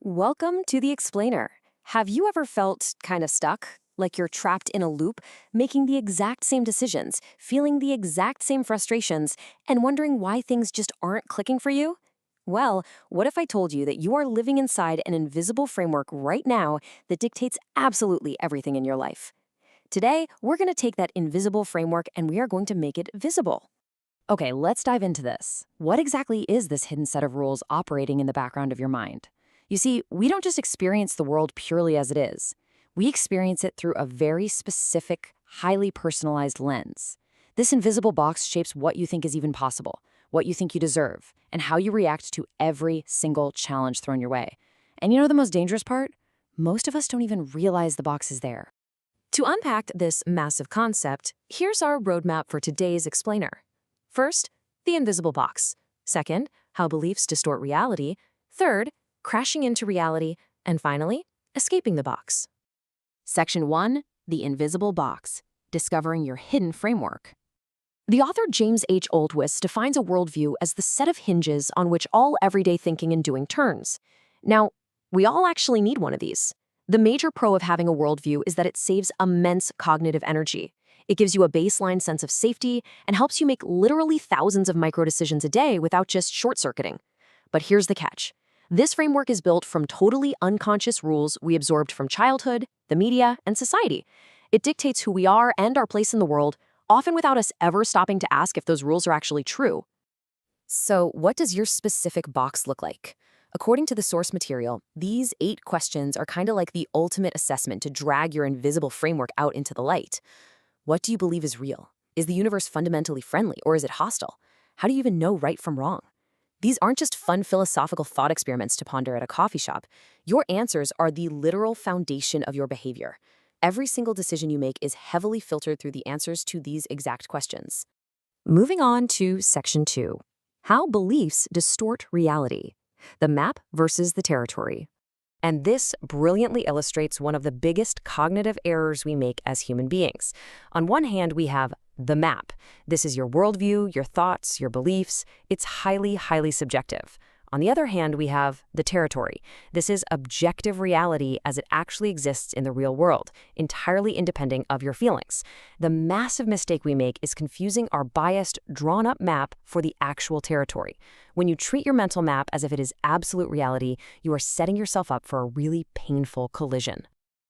Welcome to The Explainer. Have you ever felt kind of stuck? Like you're trapped in a loop, making the exact same decisions, feeling the exact same frustrations, and wondering why things just aren't clicking for you? Well, what if I told you that you are living inside an invisible framework right now that dictates absolutely everything in your life? Today, we're going to take that invisible framework and we are going to make it visible. Okay, let's dive into this. What exactly is this hidden set of rules operating in the background of your mind? You see, we don't just experience the world purely as it is. We experience it through a very specific, highly personalized lens. This invisible box shapes what you think is even possible, what you think you deserve, and how you react to every single challenge thrown your way. And you know the most dangerous part? Most of us don't even realize the box is there. To unpack this massive concept, here's our roadmap for today's explainer. First, the invisible box. Second, how beliefs distort reality. Third, crashing into reality. And finally, escaping the box. Section 1, the invisible box, discovering your hidden framework. The author James H. Oldwist defines a worldview as the set of hinges on which all everyday thinking and doing turns. Now, we all actually need one of these. The major pro of having a worldview is that it saves immense cognitive energy. It gives you a baseline sense of safety and helps you make literally thousands of micro decisions a day without just short-circuiting. But here's the catch. This framework is built from totally unconscious rules we absorbed from childhood, the media, and society. It dictates who we are and our place in the world, often without us ever stopping to ask if those rules are actually true. So, what does your specific box look like? According to the source material, these 8 questions are kind of like the ultimate assessment to drag your invisible framework out into the light. What do you believe is real? Is the universe fundamentally friendly, or is it hostile? How do you even know right from wrong? These aren't just fun philosophical thought experiments to ponder at a coffee shop. Your answers are the literal foundation of your behavior. Every single decision you make is heavily filtered through the answers to these exact questions. Moving on to Section 2. How beliefs distort reality. The map versus the territory. And this brilliantly illustrates one of the biggest cognitive errors we make as human beings. On one hand, we have the map. This is your worldview, your thoughts, your beliefs. It's highly, highly subjective. On the other hand, we have the territory. This is objective reality as it actually exists in the real world, entirely independent of your feelings. The massive mistake we make is confusing our biased, drawn-up map for the actual territory. When you treat your mental map as if it is absolute reality, you are setting yourself up for a really painful collision.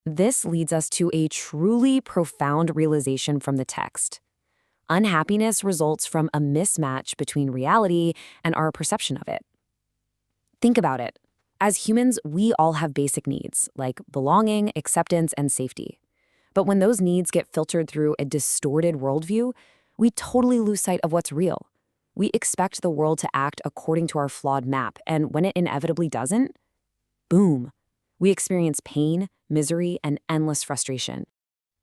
This leads us to a truly profound realization from the text. Unhappiness results from a mismatch between reality and our perception of it. Think about it. As humans, we all have basic needs, like belonging, acceptance, and safety. But when those needs get filtered through a distorted worldview, we totally lose sight of what's real. We expect the world to act according to our flawed map, and when it inevitably doesn't, boom, we experience pain, misery, and endless frustration.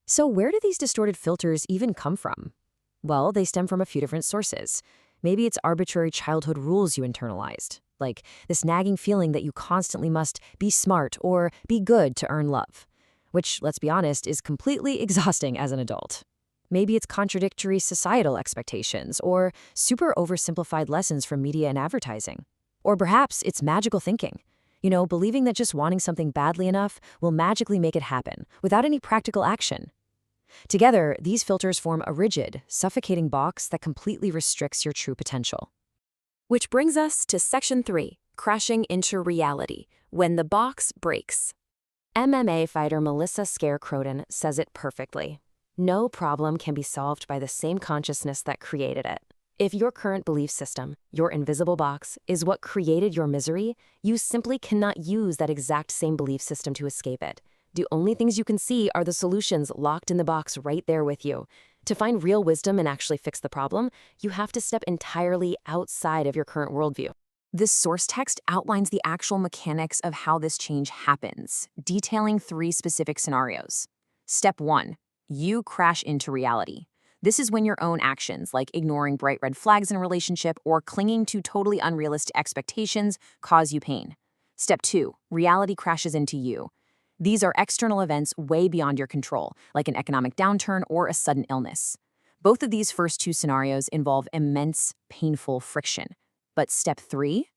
So where do these distorted filters even come from? Well, they stem from a few different sources. Maybe it's arbitrary childhood rules you internalized, like this nagging feeling that you constantly must be smart or be good to earn love, which, let's be honest, is completely exhausting as an adult. Maybe it's contradictory societal expectations or super oversimplified lessons from media and advertising. Or perhaps it's magical thinking. Believing that just wanting something badly enough will magically make it happen without any practical action. Together, these filters form a rigid, suffocating box that completely restricts your true potential. Which brings us to Section 3, crashing into reality, when the box breaks. MMA fighter Melissa Scare Croden says it perfectly. No problem can be solved by the same consciousness that created it. If your current belief system, your invisible box, is what created your misery, you simply cannot use that exact same belief system to escape it. The only things you can see are the solutions locked in the box right there with you. To find real wisdom and actually fix the problem, you have to step entirely outside of your current worldview. This source text outlines the actual mechanics of how this change happens, detailing 3 specific scenarios. Step 1. You crash into reality. This is when your own actions, like ignoring bright red flags in a relationship or clinging to totally unrealistic expectations, cause you pain. Step 2. Reality crashes into you. These are external events way beyond your control, like an economic downturn or a sudden illness. Both of these first 2 scenarios involve immense, painful friction. But Step 3?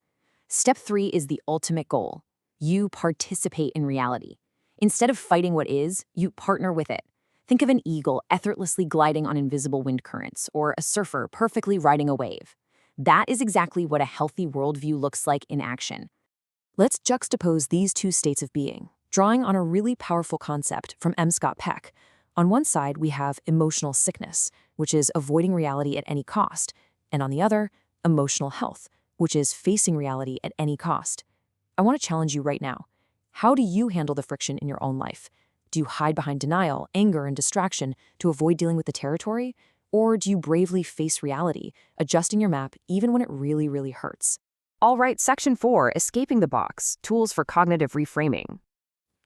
Step 3 is the ultimate goal. You participate in reality. Instead of fighting what is, you partner with it. Think of an eagle effortlessly gliding on invisible wind currents, or a surfer perfectly riding a wave. That is exactly what a healthy worldview looks like in action. Let's juxtapose these two states of being, drawing on a really powerful concept from M. Scott Peck. On one side, we have emotional sickness, which is avoiding reality at any cost, and on the other, emotional health, which is facing reality at any cost. I want to challenge you right now. How do you handle the friction in your own life? Do you hide behind denial, anger, and distraction to avoid dealing with the territory? Or do you bravely face reality, adjusting your map even when it really, really hurts? All right, Section 4, Escaping the Box, Tools for Cognitive Reframing.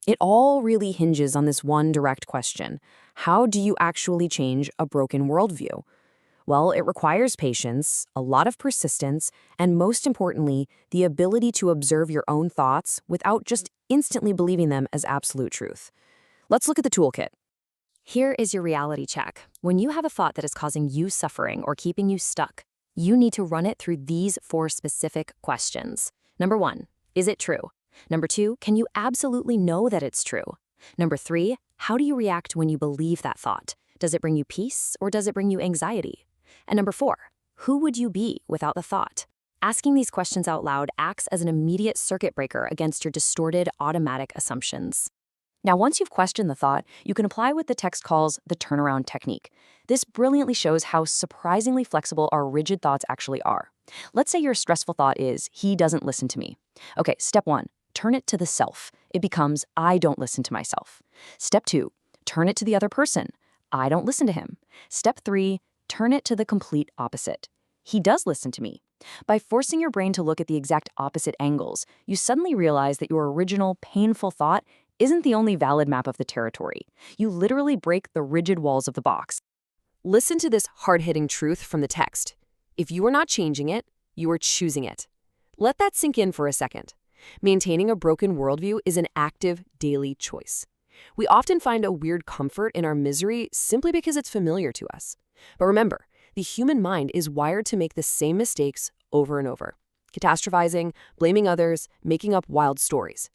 It all really hinges on this one direct question. How do you actually change a broken worldview? Well, it requires patience, a lot of persistence, and most importantly, the ability to observe your own thoughts without just instantly believing them as absolute truth. Let's look at the toolkit. Here is your reality check. When you have a thought that is causing you suffering or keeping you stuck, you need to run it through these 4 specific questions. Number 1, is it true? Number 2, can you absolutely know that it's true? Number 3, how do you react when you believe that thought? Does it bring you peace or does it bring you anxiety? And number 4, who would you be without the thought? Asking these questions out loud acts as an immediate circuit breaker against your distorted automatic assumptions. Now, once you've questioned the thought, you can apply what the text calls the turnaround technique. This brilliantly shows how surprisingly flexible our rigid thoughts actually are. Let's say your stressful thought is, he doesn't listen to me. Okay, step 1, turn it to the self. It becomes, I don't listen to myself. Step 2, turn it to the other person. I don't listen to him. Step 3, turn it to the complete opposite. He does listen to me. By forcing your brain to look at the exact opposite angles, you suddenly realize that your original, painful thought isn't the only valid map of the territory. You literally break the rigid walls of the box. Listen to this hard-hitting truth from the text. If you are not changing it, you are choosing it. Let that sink in for a second. Maintaining a broken worldview is an active, daily choice. We often find a weird comfort in our misery simply because it's familiar to us. But remember, the human mind is wired to make the same mistakes over and over. Catastrophizing, blaming others, making up wild stories.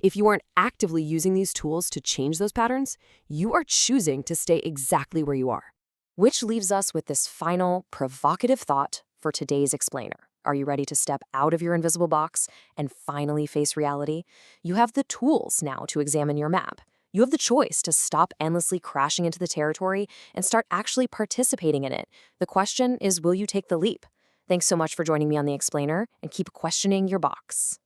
If you aren't actively using these tools to change those patterns, you are choosing to stay exactly where you are. Which leaves us with this final, provocative thought for today's explainer. Are you ready to step out of your invisible box and finally face reality? You have the tools now to examine your map. You have the choice to stop endlessly crashing into the territory and start actually participating in it. The question is, will you take the leap? Thanks so much for joining me on The Explainer, and keep questioning your box.